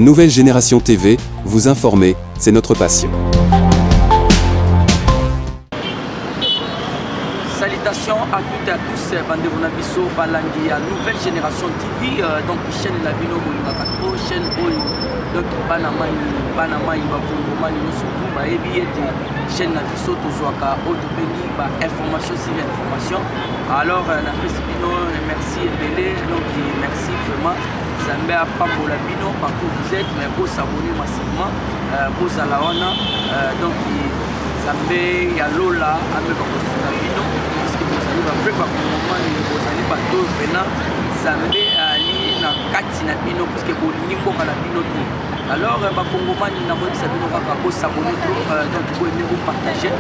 Nouvelle Génération TV, vous informer, c'est notre passion. Salutations à toutes et à tous, Bande Bonabiso, Balangi, à Nouvelle Génération TV, donc chaîne la Bino Bolingakato, chaîne Oyo, donc Banama, Bakongomani, surtout, chaîne la Biso, Tozoaka, Otopeni, information sur information. Alors, la Bino, merci Ebele, donc merci vraiment. Zambé à Pambola Bino, partout où vous êtes, mais pour s'abonner massivement, pour Zalawana, donc Zambé, Yalola, Ameba Bino, parce que vous allez faire par moment, vous allez bateau venant, Zambé Ali, na Katina Bino, parce que vous n'avez pas la Bino. Alors, Bakongomani, n'a pas Bino, pour s'abonner, donc vous pouvez vous partager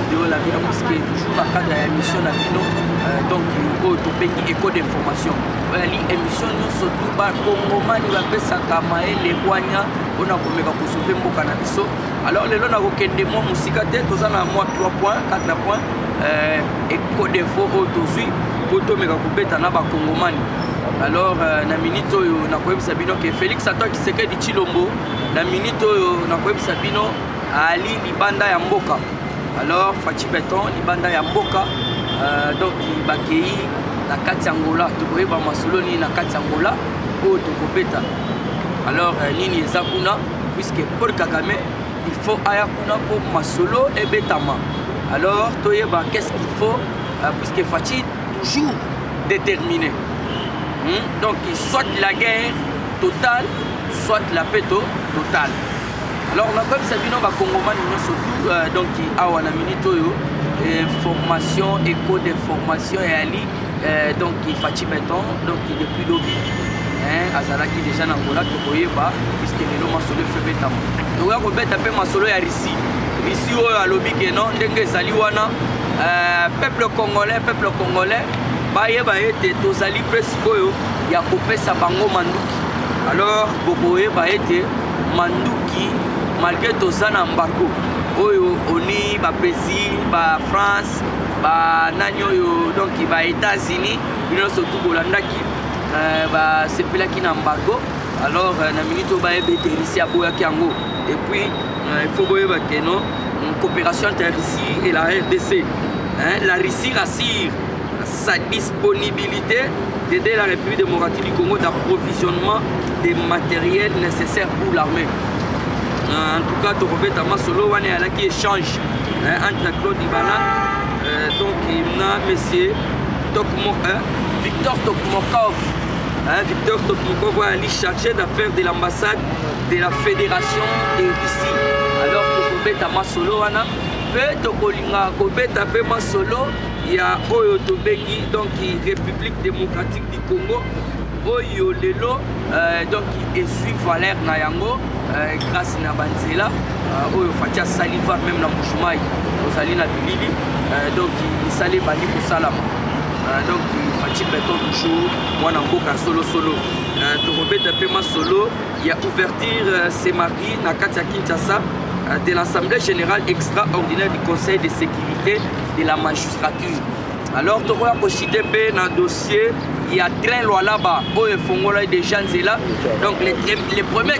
vidéo la Bino, parce que toujours à cadre de l'émission la Bino, donc au Topeki écho d'information. L'émission nous surtout Bakongomani va faire sa caméra les poignards on a comme va sauver mon cannabis. Alors les gens ont qu'un démon musicate tous en moins 3 points 4 points écho d'info autosui auto mega kubeta na Bakongomani. Alors na minute na ko Sabino que Félix Antoine Tshisekedi Tshilombo na minute na ko Sabino Ali libanda ya mboka. Alors Fachi Beton libanda ya mboka donc bakei na kati Angola tokoyeba masolo ni na kati Angola o tokopeta. Alors nini eza kuna puisque Paul Kagame il faut aya kuna pour masolo et betama. Alors toyeba qu'est-ce qu'il faut puisque Fachi toujours déterminé. Donc soit la guerre totale soit la paix totale. Alors on a comme Sabino Bakongomani surtout donc awa na minute formation écho d'information et ali donc Fachi Beton donc depuis lobby azalaki déjà na Angola tokoyeba puisque lelo masolo fait betama donc ko beta pe masolo ya Russie oyo alobi ke non ndenge ezali wana peuple congolais bayeba ete tozali presque oyo ya kopesa bango manduki. Alors bokoyeba ete manduki malgré toza na embargo oyo oni ba Brésil ba France ba nani oyo donc ba États-Unis bino surtout bolandaki ba sepelaki na embargo. Alors na minute ba ebeteli a boyaki yango et puis il faut boyeba que non coopération entre Russie et la RDC. La Russie rassure sa disponibilité d'aider la République démocratique du Congo d'approvisionnement des matériels nécessaires pour l'armée. En tout cas, Torobeta Masolo, on est à qui échange entre Claude Ibana, donc il a monsieur Victor Tokmokov. Victor Tokmokov est chargé d'affaires de l'ambassade de la Fédération de Russie. Alors, Torobeta Masolo, Tokolinga Kobeta Masolo, il y a Oyo Tobeki, donc République démocratique du Congo. Oyo Lelo, donc il suit Valère Nayango grâce à Banzela. Oyo Fatia Saliva même la Mouchmaï, Rosalie Bilili, donc il salé Bani pour Salama. Donc Fatia Beton toujours, moi Namboka solo. Torobeta Pema solo, il y a ouverture ce mardi na Katia Kinshasa de l'Assemblée générale extraordinaire du Conseil de sécurité de la magistrature. Alors, tu vois, pour dans le dossier, il y a train là-bas, où il faut déjà là. Donc, les premiers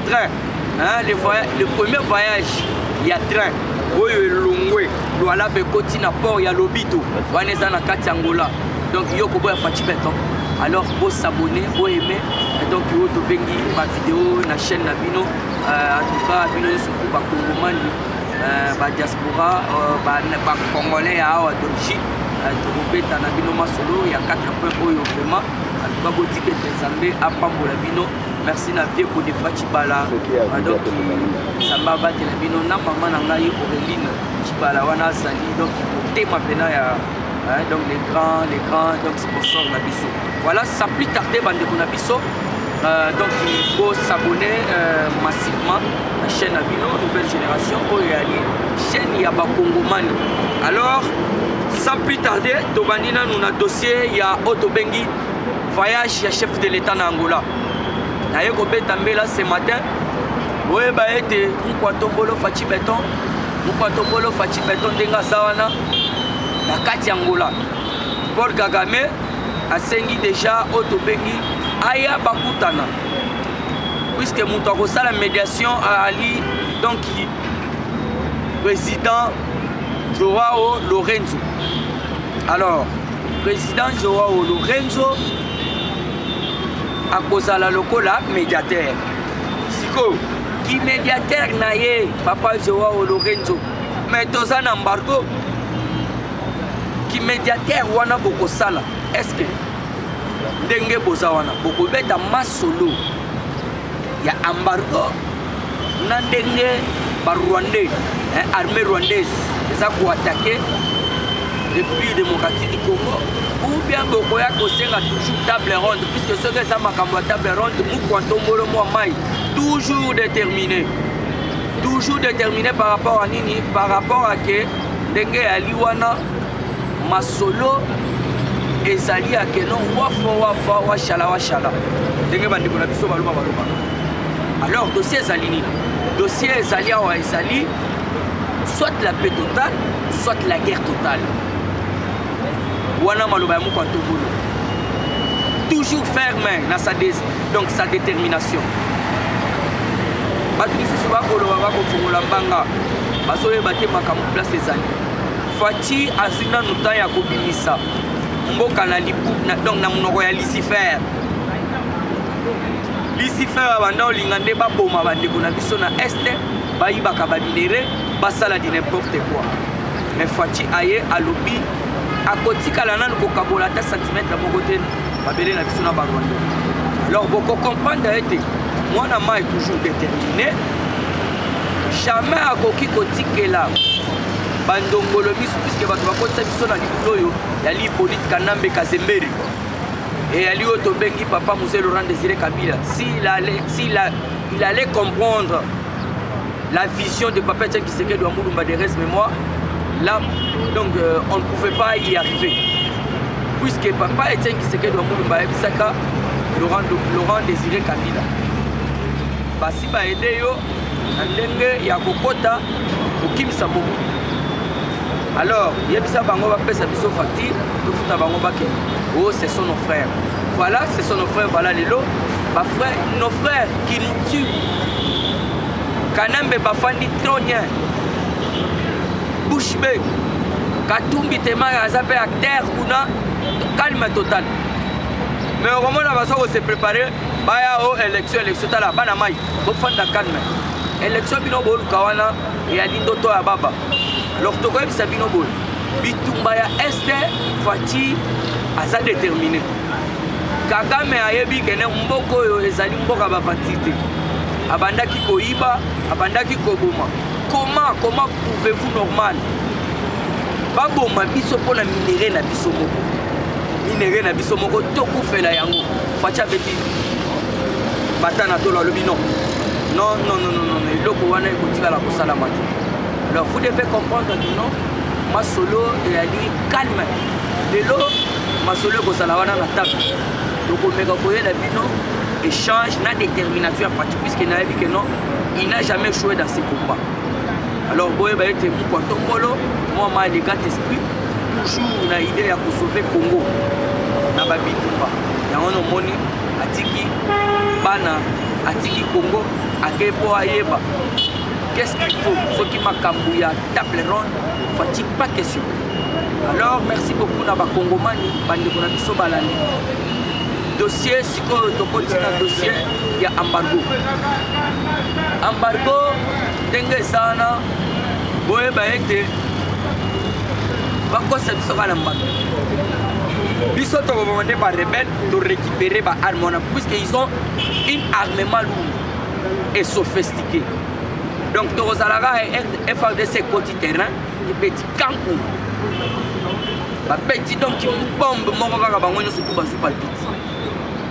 trains, le premier voyage, il y a train. Où il y a Longwe, là-bas, il y a port, il y a l'Obito, il y a Angola. Donc, il y a Fachi Beton. Alors, pour s'abonner, pour aimer, donc, il y a ma vidéo, la chaîne Nabino, en tout cas, Nabino, surtout, Bakongomani. Diaspora, Congolais à d'origine, Torobeta Nabino Masolo, il y a 4 points vraiment. En tout cas, Boutique et Zambé à Pambola Bino. Merci Navier pour des Fatibala. Donc, ça m'a battu la Bino, na maman Nangaï, Auréline, Chibala, Wana Sali, donc, thème à donc les grands, donc sponsors Nabiso. Voilà, sans plus tarder, Bande Bonabiso. Donc il faut s'abonner massivement à la chaîne Abino, Nouvelle Génération, chaîne Yaba Kongomani. Alors, sans plus tarder, Tobandina nous a dossier, il y a Otobengi, voyage, il y a chef de l'État en Angola. D'ailleurs, là ce matin, oui, bah, été Mkwatombolo Fachi Beton, Denga Sawana, la Kati Angola. Paul Kagame a sengi déjà Otobengi. Aya bakutana puisque moto akosala médiation ali donc président Joao Lorenzo. Alors président Joao Lorenzo akozala lokola médiateur. Siko qui médiateur na ye papa Joao Lorenzo, mais toza na embargo qui médiateur wana bokosala. Est-ce que ndenge boza wana bokobeta masolo ya embargo na ndenge ba Rwandais, armée rwandaise eza ko attaquer République démocratique du Congo, ou bien bokoya kosenga toujours table ronde, puisque ce que ça makambo table ronde mukwantombolo mwa mai toujours déterminé par rapport à nini, par rapport à que ndenge ali wana masolo ezali akeno wafa washala ndenge bandeko na biso baloba. Alors dossier ezali nini? Dossier ezali awa ezali soit la paix totale, soit la guerre totale. Wana maloba ya mukwantombolo toujours ferme na sa détermination. Bato misusu bakoloba bakofungola mbanga bazoyeba te makambo place ezali. Faci azinga nuta ya kobimisa mboka na lipu donc na monoko ya Lucifer abanda olinga nde baboma bandeko na biso na este bayibaka baminere basala di n'importe quoi. Mais Faci aye alobi akotikala nanu kokabola ta centimètre moko te babele na biso na barwando. Alors boko comprendre ete mwana ma est toujours déterminé, jamais akoki kotikela bandongolo misu, puisque bato bakotisa biso na likolo oyo yali Hippolyte Kanambe Kazembere et yali oyo tobengi papa Mzee Laurent Désiré Kabila. Il allait comprendre la vision de papa Etienne Tshisekedi de Mulumba de reste mémoire, là donc on ne pouvait pas y arriver, puisque papa Etienne Tshisekedi de Mulumba ebisaka Laurent Désiré Kabila basi baede yo na ndenge ya kokota kokimisa bomo. Alors yebisa bango bapesa biso facture tofuta bango bake oh ce sont nos frères, voilà ce sont nos frères, voilà lelo ba frères, nos frères qui nous tuent. Kanambe bafandi tronien bouche bée Katumbi tema azape acteur kuna calme total. Mais au moment où on s'est préparé, baya o élection tala bana mai bofanda calme. Élection bino bol kawana et alindo to ya baba. Alors to ko bisa bino bol. Bitumba ya este Faci aza déterminé. Kagame ayebi kene mboko yo ezali mboka ba fatite. Abandaki koiba, abandaki koboma. Comment pouvez-vous normal? Baboma biso pona minéré na biso moko. Minéré na biso moko toku fela yango. Faci abeti batana to lobi non. Non, eloko wana ekotika la kosala mati. Alors vous devez comprendre que non, masolo et ali calme. Lelo masolo kosala wana na table. Donc on mega koyela bino échange na détermination à Faci, puisqu'il n'a dit que non, il n'a jamais joué dans ces combats. Alors boye ba ete mukwantombolo moi ma les gars esprit toujours na idée ya sauver Congo na babitumba yango moni atiki bana atiki Congo akepo ayeba qu'est-ce qu'il faut soki makambo ya table ronde Faci pas question. Alors merci beaucoup na ba Congomani bandeko na biso balandi dossier siko tokoti na dossier ya embargo ndenge sana boye baete bakosa biso kana embargo biso tokobonde ba rebelle to récupérer ba armes puisqu'ils ont une armement lourd et sophistiqué. Donc tozalaka FARDC côté terrain et petit kankou ba petit donc bombe moko kaka bango nyoso to basu palpite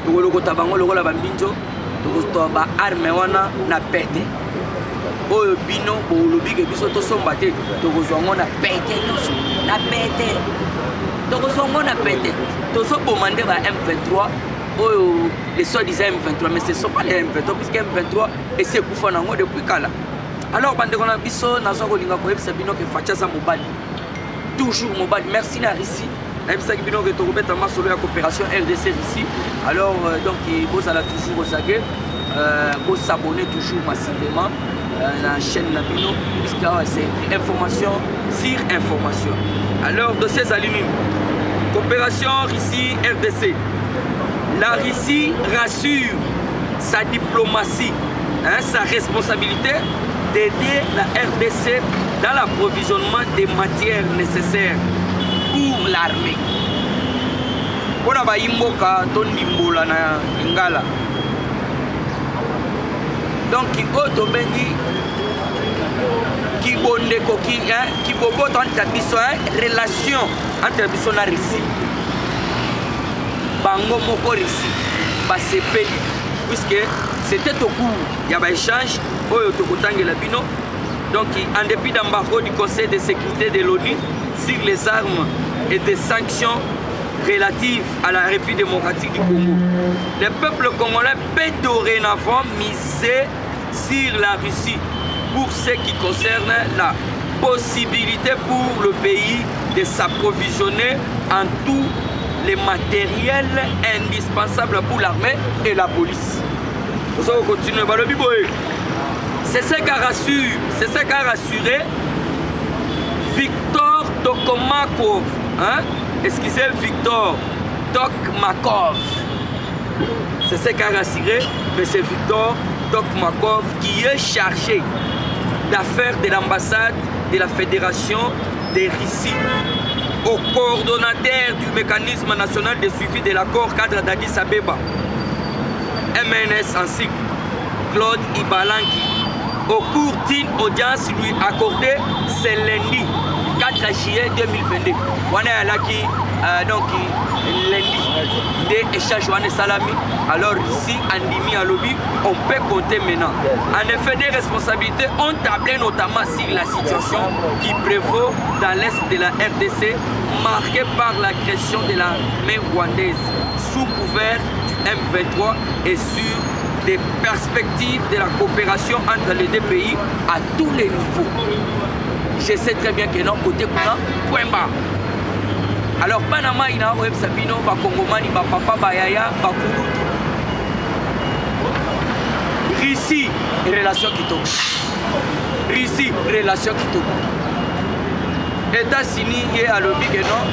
tokolokota bango lokola bambinzo tokotoa ba arme wana na pete oyo bino bolobi ke biso tosomba te tokozwa ngo na pete nyonso na pete tokozwa ngo na pete tozoboma nde ba M23 oyo les soi-disant M23, mais ce ne sont pas les M23 puisque M23 essaie de faire nango depuis kala. Alors bande kona biso nazo kolinga ko yebisa bino ke Faci za mobali toujours mobali. Merci na Russie nabisa bino ke tokobeta masolo ya coopération RDC ici. Alors donc il bosse à la toujours au Zague. pour s'abonner toujours massivement à la chaîne Nabino, puisque c'est information sur information. Alors, dossier Zalimim, coopération Russie-RDC. La Russie rassure sa diplomatie, sa responsabilité d'aider la RDC dans l'approvisionnement des matières nécessaires pour l'armée. Pour la Imboka, Tondimbola na Ingala. Donc, qui bobo relation entre biso na Russie. Bango moko Russie, basepeli, puisque c'était au cours, il y avait un échange, donc en dépit d'embargo du Conseil de sécurité de l'ONU sur les armes et des sanctions relatives à la République démocratique du Congo, le peuple congolais peut dorénavant miser sur la Russie pour ce qui concerne la possibilité pour le pays de s'approvisionner en tout les matériels indispensables pour l'armée et la police. C'est ce qu'a rassuré Victor Tokmakov. Excusez, Victor Tokmakov. C'est ce qu'a rassuré M. Victor Tokmakov, qui est chargé d'affaires de l'ambassade de la Fédération de Russie au coordonnateur du mécanisme national de suivi de l'accord cadre d'Addis Abeba, MNS en sigle, Claude Ibalanki, au cours d'une audience lui accordée ce lundi 4 juillet 2022. On est là qui donc lundi des échanges salami. Alors ici Andimi à lobby, on peut compter maintenant. En effet, des responsabilités ont tablé notamment sur la situation qui prévaut dans l'est de la RDC, marquée par l'agression de l'armée rwandaise sous couvert du M23 et sur des perspectives de la coopération entre les deux pays à tous les niveaux. Je sais très bien que non, côté point bas. Alors, Panama, il y a un Sabino, Bakongomani, Papa, Bayaya, Bakuru. Russie, relation qui tombe. Russie, relation qui tombe. États-Unis, il y a lobby que non,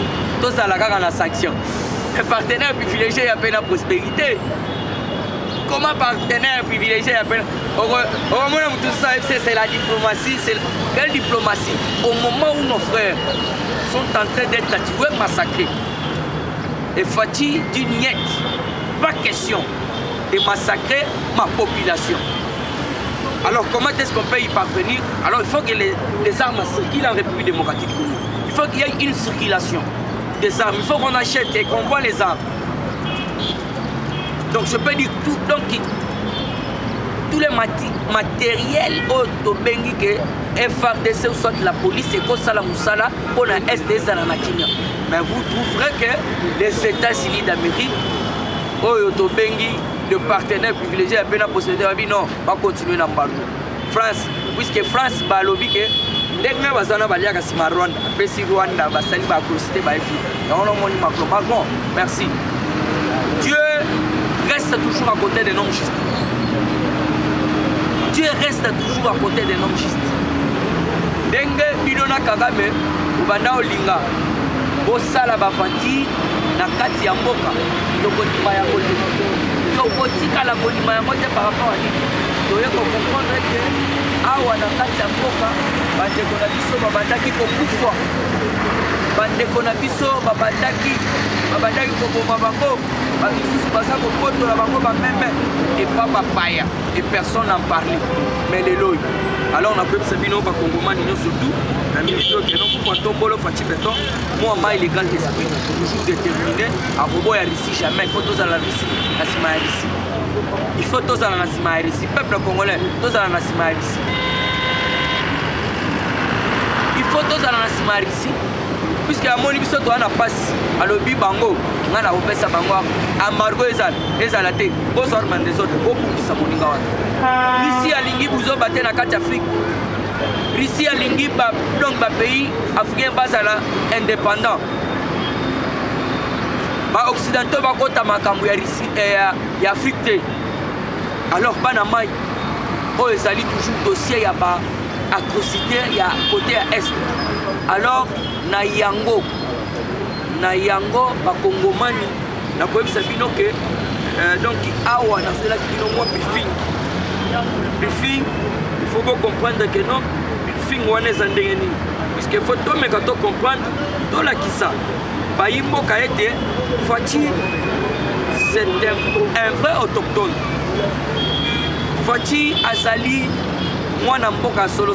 tout ça, la sanction. Les partenaires privilégiés, il y a la prospérité. Comment partenaire privilégié appelle au moment où tout ça c'est la diplomatie, c'est quelle diplomatie? Au moment où nos frères sont en train d'être tués, massacrés, et Fatih dit niet, pas question de massacrer ma population. Alors comment est-ce qu'on peut y parvenir? Alors il faut que les armes circulent en République démocratique du Congo. Il faut qu'il y ait une circulation des armes. Il faut qu'on achète et qu'on voit les armes. Donc je peux dire tout, donc tous les matériels autobengi que FRDC ou soit la police et que ça la moussala pour la SDS à la Nakina. Mais vous trouverez que les États-Unis d'Amérique, autobengi, le partenaire privilégié à peine à posséder, non, va continuer dans le France, puisque France va lobby que dès que nous avons balia kasima Rwanda, après si Rwanda va salir va closer va être. On a moni Macron, merci. Dieu reste toujours à côté des hommes justes. Dieu reste toujours à côté des hommes justes. Dengue Bidona Kagame, Ubanda Olinga, Bosala Bafati, Nakati Yamboka, Tokotima Yamote. Tokotika la Bonima Yamote par rapport à lui. Vous devez comprendre que Awa Nakati Yamboka, Bandeko na biso babandaki kokufa. Bandeko na biso babandaki koboma bango. Et pas papaya, et personne n'en parlait. Mais les lois. Alors on a pris Sabino Bakongoma, surtout, un ministre qui est non pour Tombolo Fatibeton, moi, il est grand esprit, toujours déterminé, à Robo et Russie, jamais, il faut tous à la Russie, la Sima Russie. Il faut tous à la Sima Russie, peuple congolais, tous à la Sima Russie. Il faut tous à la Sima Russie. Puisque à mon niveau, on a passé à l'objet bango, on a ouvert sa bango, à Margot Ezalate, aux ormes des autres, au bout de sa moninga. Ici à Lingui, vous avez battu la carte Afrique. Ici à Lingui, donc le pays africain bas à la indépendant. Les Occidentaux vont compter ma cambouille ici et Afrique. Alors Banamai, oh ils allaient toujours dossier il y a pas atrocité il y a côté à est. Alors na yango ba Congomani na ko bino que donc awa na cela qui no moi briefing il faut bien comprendre que non briefing wana ezandengeni puisque faut to me to comprendre to la kisa ba yimbo ka été Fati c'est un vrai autochtone. Fati azali mwana mboka solo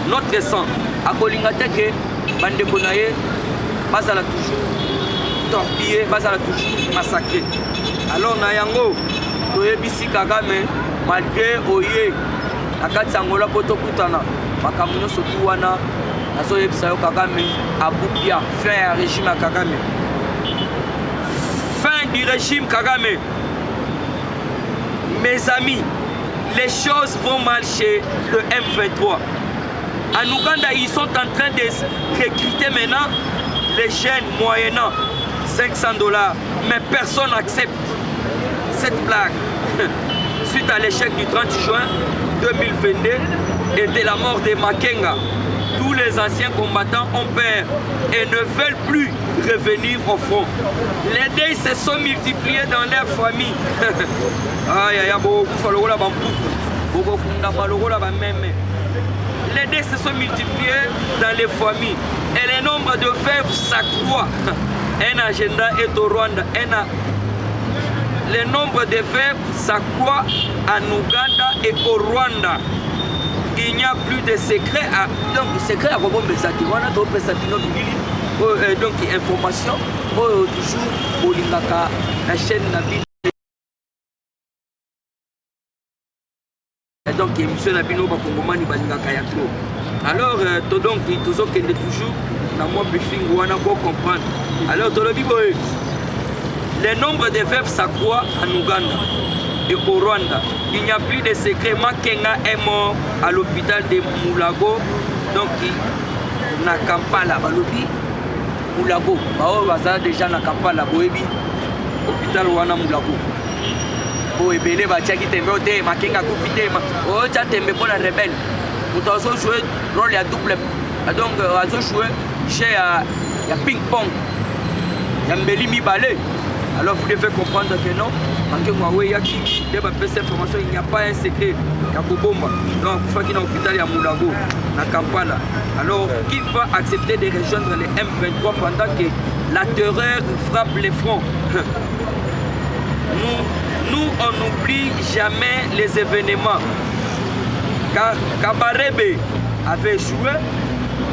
notre sang akolinga teke bandeko na ye bazala toujours torpillé bazala toujours massacré. Alors na yango toyebisi Kagame malgré oye akati angola poto kutana makambo nyonso tu wana azoyebisa yo Kagame abupia fin ya régime ya Kagame, fin du régime Kagame. Mes amis, les choses vont mal chez le M23. En Ouganda, ils sont en train de recruter maintenant les jeunes moyennant $500. Mais personne n'accepte cette blague. Suite à l'échec du 30 juin 2022 et de la mort de Makenga, tous les anciens combattants ont peur et ne veulent plus revenir au front. Les deuils se sont multipliés dans leur famille. Les deuils se sont multipliés dans les familles et le nombre de veuves s'accroît. Un agenda est au Rwanda. Le nombre de veuves s'accroît en Ouganda et au Rwanda. Il n'y a plus de secret à... Donc, secret à Robon Besati. On a d'autres Besati, donc, information. Toujours, au Lingaka, la chaîne Nabi. Donc, émission Nabino, Bakongomani, Balingaka Yatro. Alors, donc, toujours, dans mon briefing, on a pour comprendre. Alors, le nombre de veuves s'accroît en Ouganda et au Rwanda. Il n'y a plus de secret. Makenga est mort à l'hôpital de Moulago. Donc, na Kampala, Balobi, Moulago. Bao baza déjà na Kampala, Boebi, hôpital wana Moulago. Boebele batiaki tembe ote, Makenga kupite, o tia tembe pour la rebelle. Vous avez joué rôle à double. Donc, vous avez joué chez ya ping-pong. Ya mbeli mi balé. Alors vous devez comprendre que non, il n'y a pas un secret. Donc, il faut qu'il y ait un hôpital à Moulago, à Kampala. Alors, qui va accepter de rejoindre les M23 pendant que la terreur frappe les fronts? Nous, on n'oublie jamais les événements. Car Kabarebe avait joué,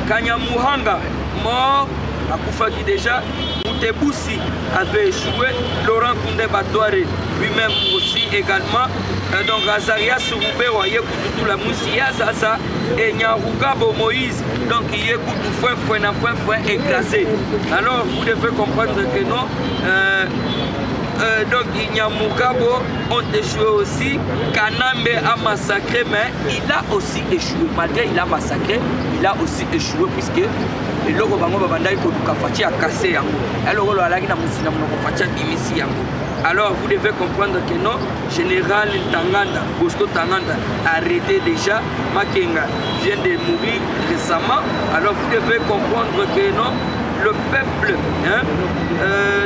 Kanyamuhanga mort, Akoufaki déjà, Mouteboussi avait joué, Laurent Koundé Batouare lui-même aussi également. Donc Azaria Souroubé, tout la Moussia, Sasa, et Nyarugabo Moïse, donc il écoute point écrasé. Alors vous devez comprendre que non. Donc Nyamugabo ont échoué aussi. Kanambe a massacré, mais il a aussi échoué. Malgré il a massacré, il a aussi échoué puisque le logo bango babandai ko dukafachi a cassé yango. Alors lo alaki na musina monoko fachi dimisi yango. Alors vous devez comprendre que non, général Tanganda, Bosco Tanganda arrêté déjà. Makenga vient de mourir récemment. Alors vous devez comprendre que non, le peuple,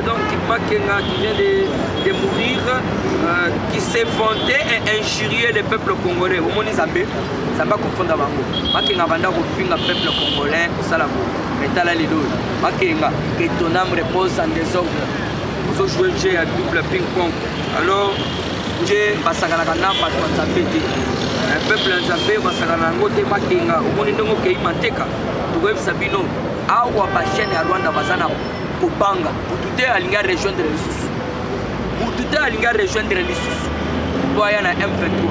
donc Makenga qui vient de mourir, qui s'est vanté et injurié le peuple congolais. Au monde Zambé, ça va confondre avec vous. Makenga banda kopinga peuple congolais, salabo. Metala lido. Makenga, que ton âme repose en désordre. Vous avez joué jeu à double ping-pong. Alors, Dieu va s'agarrer na bato Nzambe te. Le peuple Nzambe va s'agarrer ngote Makenga. Au monde ndongo ke imanteka. Tuwe sabino. Awa bachene ya Rwanda bazana kobanga mutute alinga rejoindre lisusu mutute alinga rejoindre lisusu doya na M23.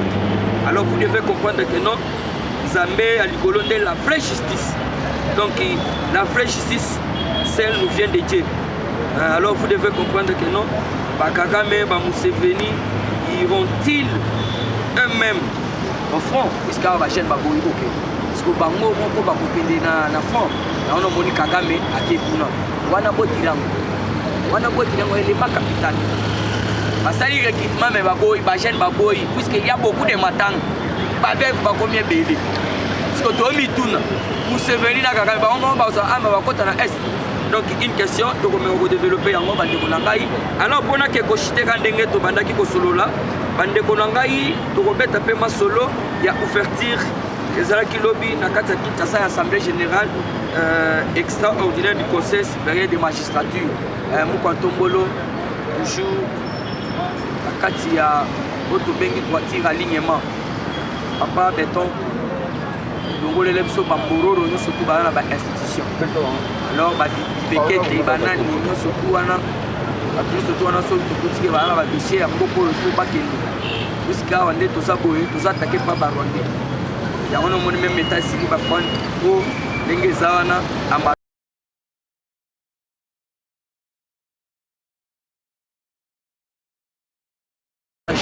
Alors vous devez comprendre que non, Zambé a ligolo de la vraie justice. Donc la vraie justice, celle nous vient de Dieu. Alors vous devez comprendre que non, Bakagame, Bamuseveni iront-ils eux-mêmes au front puisque va chaîne baboyiko ke parce que bango moko bakokende na front na ono moni Kagame akekuna wana botirango ele ma capital basali recrutement mais baboyi bagene baboyi puisque y a beaucoup de matang babev bakomie ebele parce que tomituna Museveni na kaka bango baza ama bakota na est. Donc une question donc on va développer yango bandeko na ngai alors pona ke koshite ka ndenge to bandaki ko solola bandeko na ngai to kobeta pe masolo ya ouverture ezalaki lobby na kati ya Kinshasa assemblée générale extraordinaire du conseil supérieur de magistrature Mukantombolo toujours na kati ya oto bengi toiture alignement papa béton longolele biso bambororo nyonso tu bana na ba-institution alors bapekete banani nyonso tu wana bato nyonso tu wana soki tokotike bana na badossier ya moko oyo fo bakende puisque awa nde toza boye toza atake mpa barwande yango nomoni meme eta esili bafani po ndenge eza wana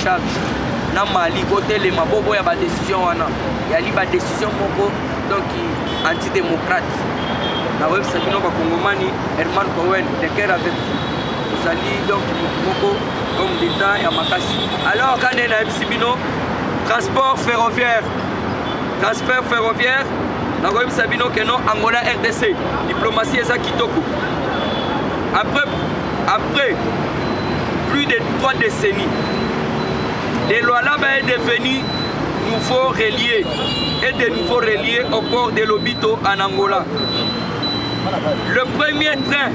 charge na mali kotelema bobo ya badécision wana yali badécision moko donc antidémocrate na website bino bakongomani Herman Cohen de cœur avec vous ozali donc moko homme d'état ya makasi alors quand na yebisi bino transport ferroviaire na koyebisa bino ke no Angola RDC diplomatie eza kitoko après plus de 3 décennies le Lualaba est devenu nouveau relié et de nouveaux reliés au port de Lobito en Angola. Le premier train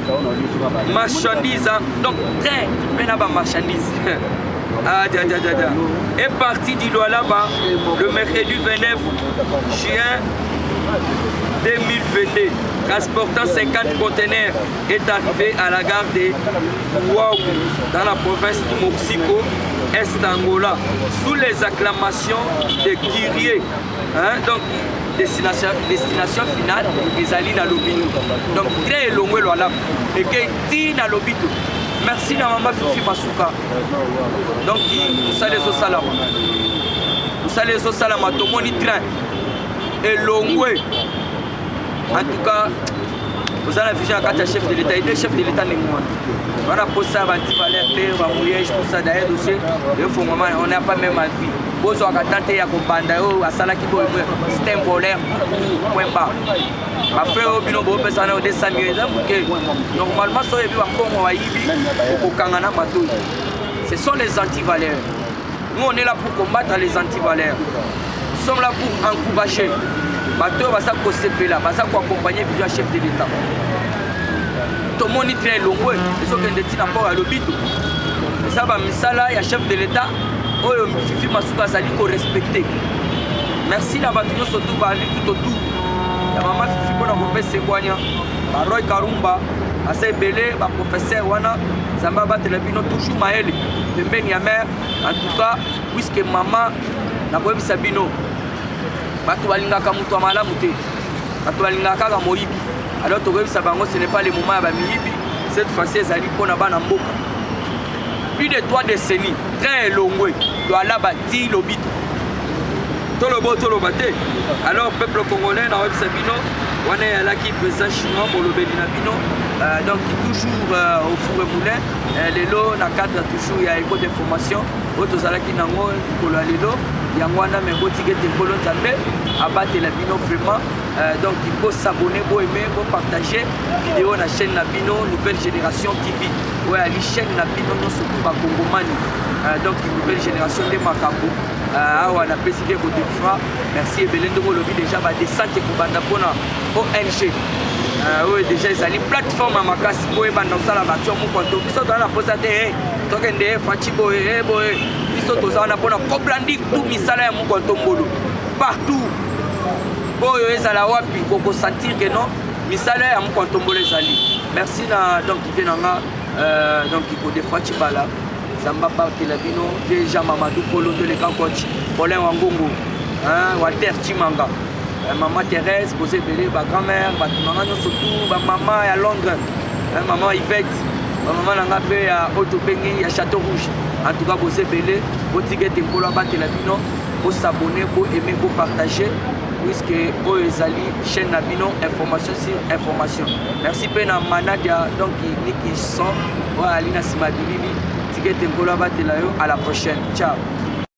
marchandise, donc train, mais là-bas marchandise, est parti du Lualaba le mercredi 29 juin 2022, transportant 50 conteneurs, est arrivé à la gare de Ouaou, dans la province du Mexico, Est Angola, sous les acclamations des Kyrie. Donc, destination finale, ils allaient dans l'Obito. Donc, très long, et qui dans l'Obito. Merci à Maman Fifi Masuka. Donc, vous savez les salama. Vous savez les salama, tout le monde train. Et Longwe, en tout cas, vous avez la vision à chef de l'État et deux chefs de l'État n'est moins. Voilà pour ça, anti-valère, tout ça d'ailleurs aussi, on n'a pas même avis. Vous avez tenté à comprendre, à Salaki, c'est un voleur, point bas. Après, au bino, vous pouvez aller au dessin, normalement, ça y est, ce sont les anti-valeurs. Nous, on est là pour combattre les anti-valeurs. Nous sommes là pour encourager. Bateau va s'accompagner là, va s'accompagner du chef de l'État. Tout le monde est très long, ils sont des rapport à l'Obito. Et ça va misala, il y a chef de l'État, oh Fifi Masuka Sali qu'on respecte. Merci la bataille surtout par tout autour. La maman Fifi pour la c'est Guanya, Roy Karumba, assez belé, ma professeur Wana, Zamba Batelabino toujours Maël, de Benyamer, en tout cas, puisque maman n'a pas vu Sabino. Bato balingaka mutu amalamu te bato balingaka ka moyibi alors tokoyebisa bango ce n'est pas le moment ya bamiyibi cette fois-ci ezali mpona bana mboka plus de 3 décennies très elongwe Lualaba ti Lobito toloba te alors peuple congolais na oyebisa bino wana eyalaki président chinois molobeli na bino donc toujours au four et moulin lelo na cadre toujours ya école de formation oyo tozalaki nango likolo ya lelo yango wana me botikete nkolo nzambe abatela bino vraiment donc il faut s'abonner, aimer, partager vidéo na chaîne na bino Nouvelle Génération TV oyo ali chaîne na bino nyonso po bakongomani donc Nouvelle Génération nde makambo awa napesi mpe kodefra merci ebele ndenge olobi déjà badesante kobanda mpona ONG oyo déjà ezali plateforme ya makasi po ebanda kosala baction mokonto biso toza na posa te tokende faci boye boye biso toza wana mpona kobrandi tu misala ya mokonto mbolo partout oyo ezala wapi kokosentir ke non misala ya mokonto mbolo ezali merci na donc vie nanga donc kodefra cibala Zamba Batela bino déjà Mamadou Polo de l'écran coach Paulin Wangongo Walter Chimanga maman Thérèse Bosé Belé ba grand-mère ba maman surtout ba maman à Londres maman Yvette ba maman nanga pe ya Otto Bengi ya Château Rouge en tout cas Bosé Belé botige tempolo Batela bino pour s'abonner pour aimer pour partager puisque o ezali chaîne na bino information sur information merci pe na Manadia donc Niki son wa Alina Simabilili que ete ngolo abatela yo. À la prochaine, ciao.